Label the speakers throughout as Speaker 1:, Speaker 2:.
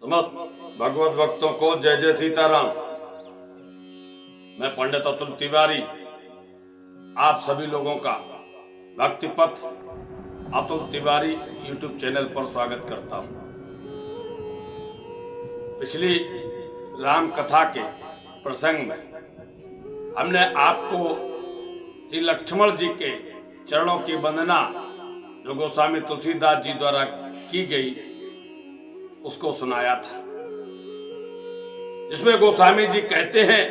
Speaker 1: समस्त भगवत भक्तों को जय जय सीताराम। मैं पंडित अतुल तिवारी आप सभी लोगों का भक्ति पथ अतुल तिवारी यूट्यूब चैनल पर स्वागत करता हूं। पिछली राम कथा के प्रसंग में हमने आपको श्री लक्ष्मण जी के चरणों की वंदना जो गोस्वामी तुलसीदास जी द्वारा की गई उसको सुनाया था, जिसमें गोस्वामी जी कहते हैं,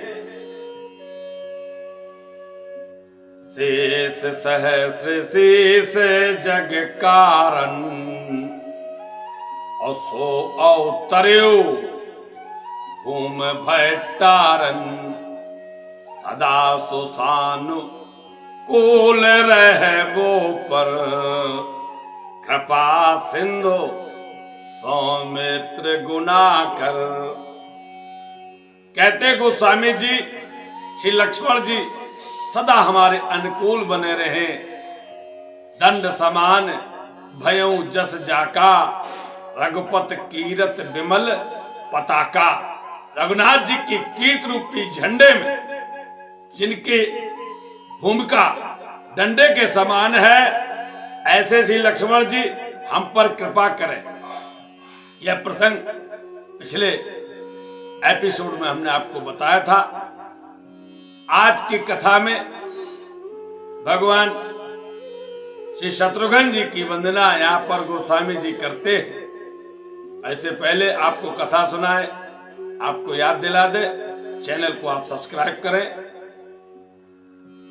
Speaker 1: शेष सहस्र शीस जग कारण असो अवतर्यो भूम भट्टारन सदा सुसानु कूल रह वो पर कृपा सिंधु सौमित्र गुना कर। कहते गोस्वामी जी श्री लक्ष्मण जी सदा हमारे अनुकूल बने रहे। दंड समान भयऊ जस जाका रघुपत कीरत विमल पताका। रघुनाथ जी की कीर्त रूपी झंडे में जिनकी भूमिका डंडे के समान है, ऐसे श्री लक्ष्मण जी हम पर कृपा करें। यह प्रसंग पिछले एपिसोड में हमने आपको बताया था। आज की कथा में भगवान श्री शत्रुघ्न जी की वंदना यहाँ पर गोस्वामी जी करते हैं। ऐसे पहले आपको कथा सुनाए, आपको याद दिला दे, चैनल को आप सब्सक्राइब करें,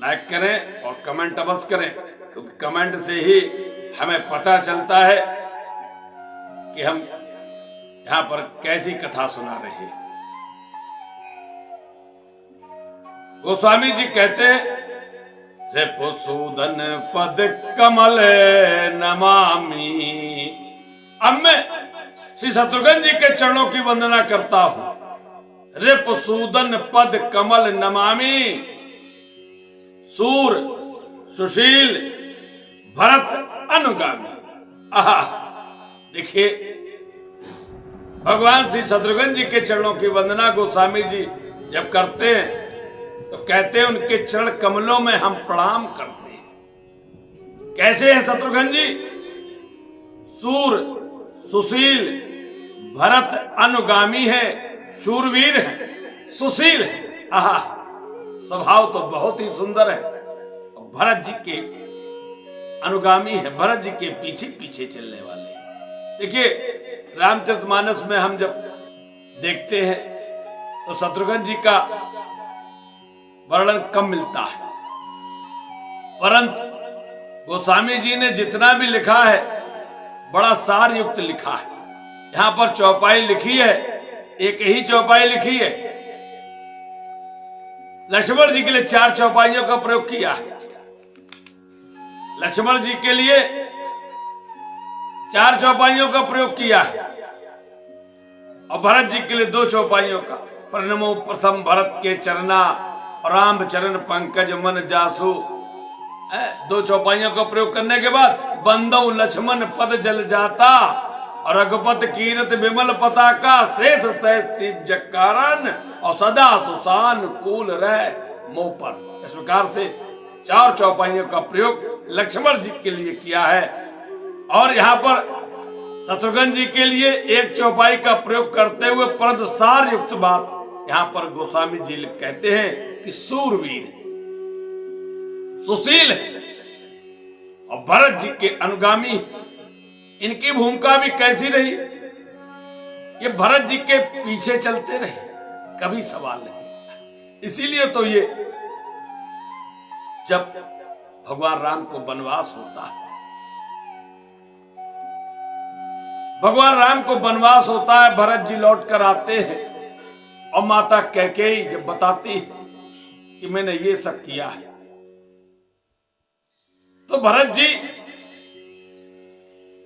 Speaker 1: लाइक करें और कमेंट अवश्य करें, क्योंकि कमेंट से ही हमें पता चलता है कि हम यहां पर कैसी कथा सुना रहे हैं। गोस्वामी जी कहते हैं, रिपुसूदन पद कमल नमामि। अब मैं श्री शत्रुघ्न जी के चरणों की वंदना करता हूं। रिपुसूदन पद कमल नमामि। सूर सुशील भरत अनुगामी। आहा, देखिए भगवान श्री शत्रुघ्न जी के चरणों की वंदना गोस्वामी जी जब करते हैं तो कहते हैं उनके चरण कमलों में हम प्रणाम करते हैं। कैसे हैं शत्रुघ्न जी? सूर सुशील भरत अनुगामी है, शूरवीर है, सुशील है। आहा, स्वभाव तो बहुत ही सुंदर है। भरत जी के अनुगामी है, भरत जी के पीछे पीछे चलने वाले। देखिए रामचरितमानस में हम जब देखते हैं तो शत्रुघ्न जी का वर्णन कम मिलता है, परंतु गोस्वामी जी ने जितना भी लिखा है बड़ा सार युक्त लिखा है। यहां पर चौपाई लिखी है, एक ही चौपाई लिखी है। लक्ष्मण जी के लिए 4 चौपाइयों का प्रयोग किया है। लक्ष्मण जी के लिए 4 चौपाइयों का प्रयोग किया है और भरत जी के लिए 2 चौपाइयों का। प्रणमो प्रथम भरत के चरना राम चरण पंकज मन जासु। 2 चौपाइयों का प्रयोग करने के बाद बंदौ लक्ष्मण पद जल जाता और रघुपत कीरत विमल पताका शेष सहस्र कारण और सदा सुसान कूल रह मोह पर। इस प्रकार से 4 चौपाइयों का प्रयोग लक्ष्मण जी के लिए किया है और यहाँ पर शत्रुघ्न जी के लिए 1 चौपाई का प्रयोग करते हुए परंतु सार युक्त बात यहाँ पर गोस्वामी जी कहते हैं कि सूरवीर सुशील है और भरत जी के अनुगामी। इनकी भूमिका भी कैसी रही? ये भरत जी के पीछे चलते रहे, कभी सवाल नहीं। इसीलिए तो ये जब भगवान राम को वनवास होता है, भगवान राम को वनवास होता है, भरत जी लौट कर आते हैं और माता कैकेयी जब बताती है कि मैंने ये सब किया है, तो भरत जी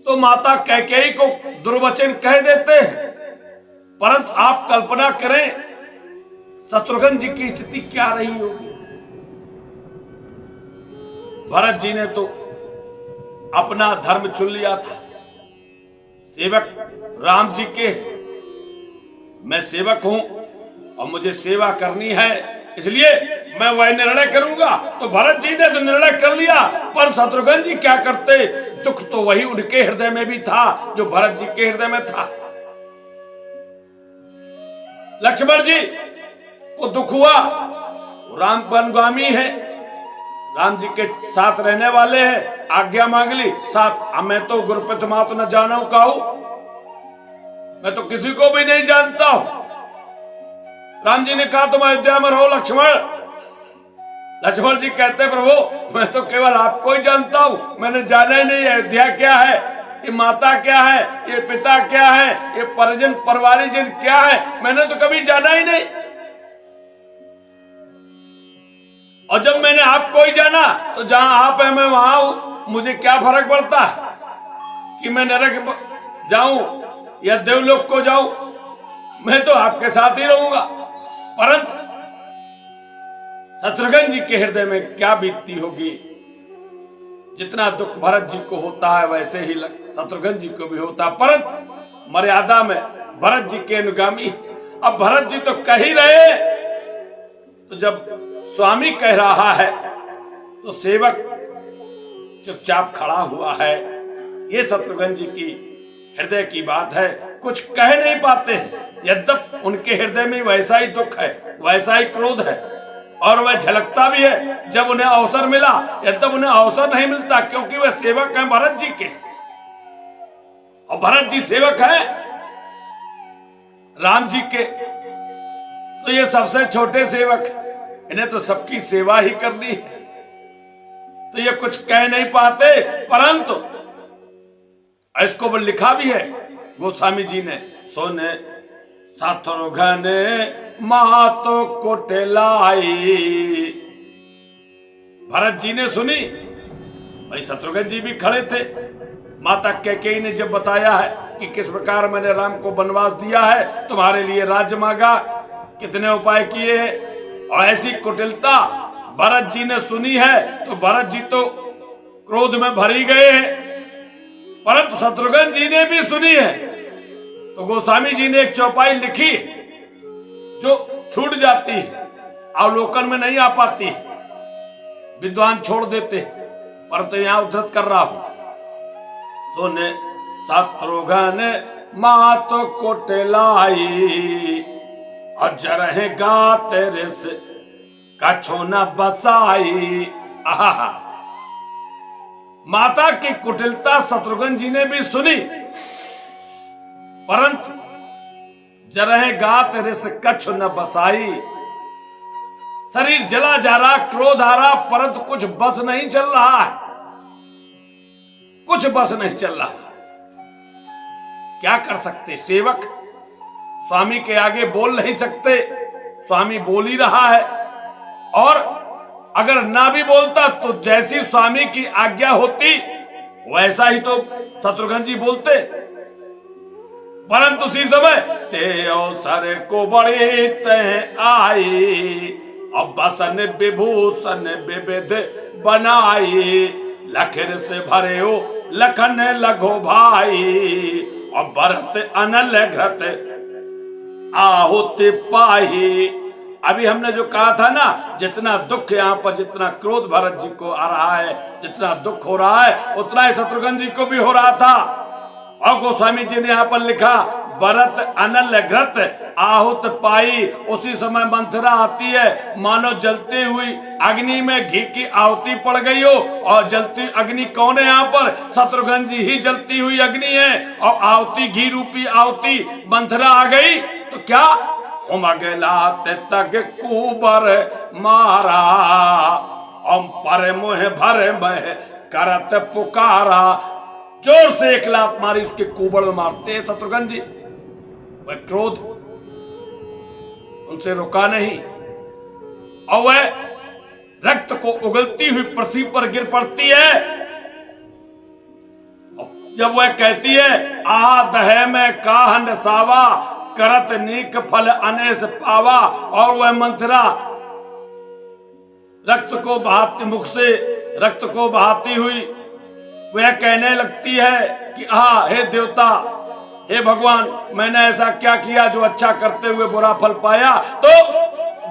Speaker 1: तो माता कैकेयी को दुर्वचन कह देते हैं। परंतु आप कल्पना करें शत्रुघ्न जी की स्थिति क्या रही होगी। भरत जी ने तो अपना धर्म चुन लिया था, सेवक राम जी के, मैं सेवक हूं और मुझे सेवा करनी है, इसलिए मैं वह निर्णय करूंगा। तो भरत जी ने तो निर्णय कर लिया, पर शत्रुघ्न जी क्या करते? दुख तो वही उनके हृदय में भी था जो भरत जी के हृदय में था। लक्ष्मण जी को दुख हुआ, राम वनगामी है, राम जी के साथ रहने वाले हैं, आज्ञा मांग ली साथ। मैं तो गुरपत मात न जानू काहू, मैं तो किसी को भी नहीं जानता हूं। राम जी ने कहा तुम अयोध्या में रहो लक्ष्मण। लक्ष्मण जी कहते प्रभु मैं तो केवल आपको ही जानता हूं, मैंने जाना ही नहीं अयोध्या क्या है, ये माता क्या है, ये पिता क्या है, ये परिजन परिवारीजन क्या है, मैंने तो कभी जाना ही नहीं। और जब मैंने आपको ही जाना तो जहां आप है मैं वहां हूं, मुझे क्या फर्क पड़ता कि मैं नरक जाऊं या देवलोक को जाऊं, मैं तो आपके साथ ही रहूंगा। परंतु शत्रुघ्न जी के हृदय में क्या बीतती होगी? जितना दुख भरत जी को होता है वैसे ही शत्रुघ्न जी को भी होता, परंतु मर्यादा में भरत जी के अनुगामी। अब भरत जी तो कह ही रहे, तो जब स्वामी कह रहा है तो सेवक चुपचाप खड़ा हुआ है। ये शत्रुघ्न जी की हृदय की बात है, कुछ कह नहीं पाते, यद्यप उनके हृदय में वैसा ही दुख है, वैसा ही क्रोध है, और वह झलकता भी है जब उन्हें अवसर मिला। यद्यप उन्हें अवसर नहीं मिलता क्योंकि वह सेवक हैं भरत जी के, और भरत जी सेवक हैं राम जी के, तो ये सबसे छोटे सेवक, इन्हें तो सबकी सेवा ही करनी है, तो ये कुछ कह नहीं पाते। परंतु इसको वो लिखा भी है गोस्वामी जी ने, सोने शत्रुघ्न मातो कोटेलाई। भरत जी ने सुनी, भाई शत्रुघ्न जी भी खड़े थे। माता कैकेयी ने जब बताया है कि किस प्रकार मैंने राम को वनवास दिया है, तुम्हारे लिए राज्य मांगा, कितने उपाय किए हैं, और ऐसी कुटिलता भरत जी ने सुनी है, तो भरत जी तो क्रोध में भरी गए हैं। परंतु शत्रुघ्न जी ने भी सुनी है, तो गोस्वामी जी ने एक चौपाई लिखी जो छूट जाती है, अवलोकन में नहीं आ पाती, विद्वान छोड़ देते, परंतु यहां उद्धृत कर रहा हूं। सोने शत्रुघ्न मातो कोटेलाई, अजर है गा तेरे से कछो न बसाई। आहा, माता की कुटिलता शत्रुघ्न जी ने भी सुनी, परंतु जरह गा तेरे से कछ न बसाई। शरीर जला जा रहा, क्रोध आ रहा, परंतु कुछ बस नहीं चल रहा है, कुछ बस नहीं चल रहा। क्या कर सकते? सेवक स्वामी के आगे बोल नहीं सकते, स्वामी बोल ही रहा है, और अगर ना भी बोलता तो जैसी स्वामी की आज्ञा होती वैसा ही तो शत्रुघ्न जी बोलते। परंतु उसी समय ते अवसर को बड़े तह आई, अब बसन विभूषण विविध बनाई। लखन से भरे हो लखन लगो भाई, और भरत अनल घृत आहुति पाही। अभी हमने जो कहा था ना, जितना दुख यहाँ पर, जितना क्रोध भरत जी को आ रहा है, जितना दुख हो रहा है, उतना ही शत्रुघ्न जी को भी हो रहा था। और गोस्वामी जी ने यहाँ पर लिखा, भरत अनल घृत आहुत पाई। उसी समय मंथरा आती है, मानो जलती हुई अग्नि में घी की आहुति पड़ गई हो, और जलती अग्नि कौन है यहाँ पर? शत्रुघ्न जी ही जलती हुई अग्नि है, और आहुति घी रूपी आहुति मंथरा आ गई तो क्या उमगलाते तक कुबर मारा, हम पर मुह भर मह करत पुकारा। जोर से एक लात मारी, उसके कुबड़ में मारते हैं शत्रुघ्न जी। वह क्रोध उनसे रुका नहीं, और वह रक्त को उगलती हुई पृथ्वी पर गिर पड़ती है। जब वह कहती है, आ दहे में काहन सावा, करत नीक फल अनेस पावा, और वह मंथरा रक्त को बहाती, मुख से रक्त को बहाती हुई वह कहने लगती है कि हे देवता, हे भगवान मैंने ऐसा क्या किया जो अच्छा करते हुए बुरा फल पाया। तो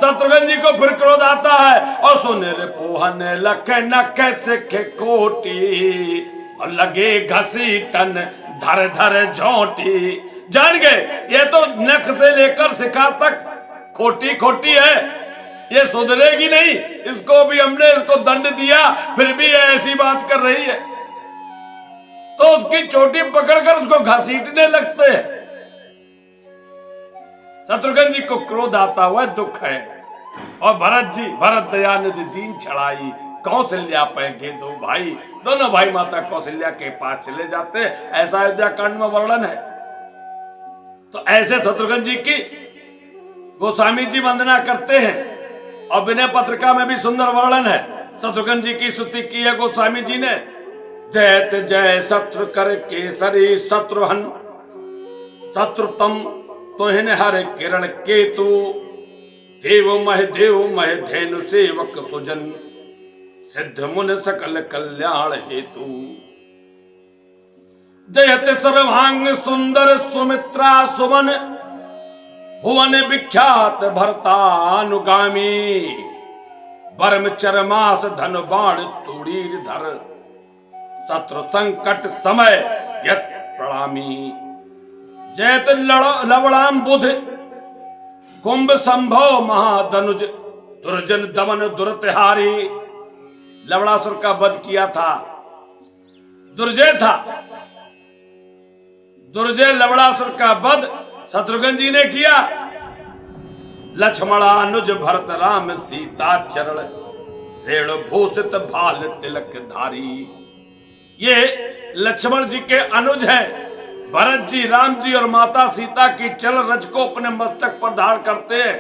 Speaker 1: शत्रुघ्न जी को फिर क्रोध आता है और सुनेर पोहन लखे नखे सिखे कोटी और लगे घसीटन धर धर झोंटी। जान गए ये तो नख से लेकर शिकार तक खोटी खोटी है, ये सुधरेगी नहीं, इसको भी हमने इसको दंड दिया फिर भी ये ऐसी बात कर रही है। तो उसकी चोटी पकड़कर उसको घसीटने लगते हैं। शत्रुघ्न जी को क्रोध आता हुआ दुख है और भरत दयानिधि दीन छड़ाई कौशल्या पैके दो भाई। दोनों भाई माता कौशल्या के पास चले जाते, ऐसा अयोध्या कांड में वर्णन है। तो ऐसे शत्रुघ्न जी की गोस्वामी जी वंदना करते हैं और विनय पत्रिका में भी सुंदर वर्णन है। शत्रुघ्न जी की स्तुति की है गोस्वामी जी ने। जयत जय शत्रु कर केसरी शत्रुहन शत्रुतम तुहिन हर किरण केतु देव मह धेनु सेवक सुजन सिद्ध मुन सकल कल्याण हेतु। जयत सर्वांग सुंदर सुमित्रा सुमन भुवन विख्यात भरतानुगामी वर्म चरमास धन बाण तुड़ीर धर शत्रु संकट समय यत प्रणामी। जयत लवणाम बुध कुंभ संभव महाधनुज दुर्जन दमन दुरतिहारी। लवणासुर का वध किया था, दुर्जय था, दुर्जय लवणासुर का वध शत्रुघ्न जी ने किया। लक्ष्मणानुज भरत राम सीता चरण रेणु भूषित भाल तिलक धारी। ये लक्ष्मण जी के अनुज हैं। भरत जी, राम जी और माता सीता की चरण रज को अपने मस्तक पर धारण करते हैं।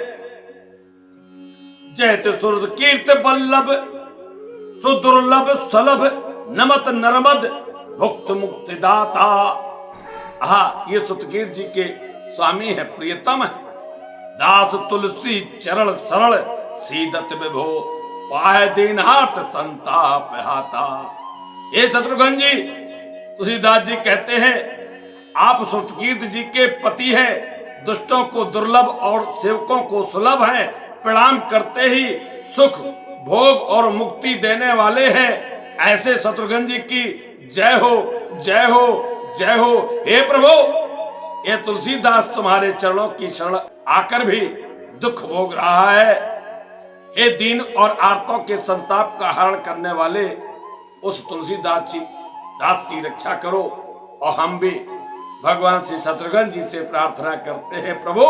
Speaker 1: जयत सुरद कीर्त बल्लभ सुदुर्लभ सलभ नमत नरमद भुक्त मुक्ति दाता। ये सुतकीर जी के स्वामी है, प्रियतम है। दास तुलसी चरण सरल सीदत विभो पाए दीनार्थ संताप हाता। ये शत्रुघ्न जी तुलसीदास जी कहते हैं आप सुतकीर्त जी के पति हैं, दुष्टों को दुर्लभ और सेवकों को सुलभ हैं, प्रणाम करते ही सुख भोग और मुक्ति देने वाले हैं। ऐसे शत्रुघ्न जी की जय हो जय हो जय हो। हे प्रभु ये तुलसीदास तुम्हारे चरणों की शरण आकर भी दुख भोग रहा है। हे दीन और आर्तों के संताप का हरण करने वाले उस तुलसीदास जी दास की रक्षा करो। और हम भी भगवान श्री शत्रुघ्न जी से प्रार्थना करते हैं प्रभु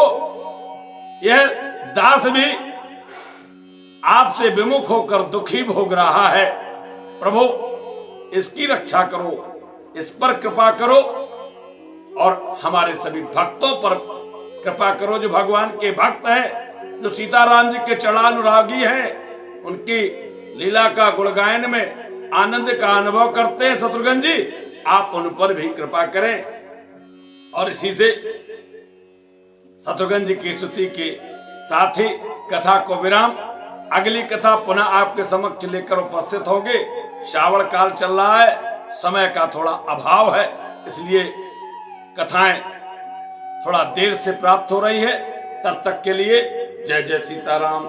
Speaker 1: यह दास भी आपसे विमुख होकर दुखी भोग रहा है, प्रभु इसकी रक्षा करो, इस पर कृपा करो और हमारे सभी भक्तों पर कृपा करो जो भगवान के भक्त हैं, जो सीताराम जी के चरणानुरागी हैं, उनकी लीला का गुणगायन में आनंद का अनुभव करते हैं। शत्रुघ्न जी आप उन पर भी कृपा करें। और इसी से शत्रुघ्न जी की स्तुति के साथ ही कथा को विराम, अगली कथा पुनः आपके समक्ष लेकर उपस्थित होंगे। श्रावण काल चल रहा है, समय का थोड़ा अभाव है, इसलिए कथाएं थोड़ा देर से प्राप्त हो रही है। तब तक के लिए जय जय सीताराम।